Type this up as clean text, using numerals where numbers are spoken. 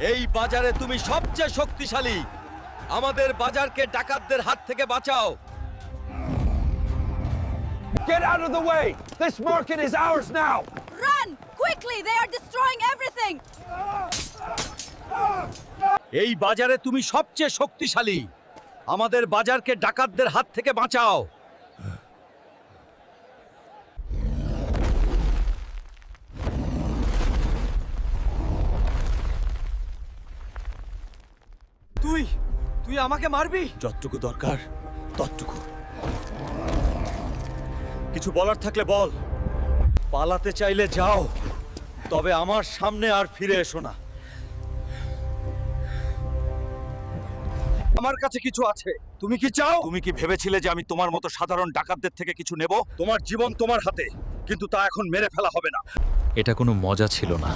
এই বাজারে তুমি সবচেয়ে শক্তিশালী। আমাদের বাজারকে ডাকাতদের হাত থেকে বাঁচাও। Get out of the way! This market is ours now! Run! Quickly! They are destroying everything! এই বাজারে তুমি সবচেয়ে শক্তিশালী। আমাদের বাজারকে ডাকাতদের হাত থেকে বাঁচাও। তুই আমাকে মারবি? যতটুকু দরকার ততটুকু। কিছু বলার থাকলে বল। পালাতে চাইলে যাও, তবে আমার সামনে আর ফিরে এসো না। আমার কাছে কিছু আছে। তুমি কি চাও? তুমি কি ভেবেছিলে যে আমি তোমার মতো সাধারণ ডাকাতদের থেকে কিছু নেব? তোমার জীবন তোমার হাতে, কিন্তু তা এখন মেরে ফেলা হবে না। এটা কোনো মজা ছিল না।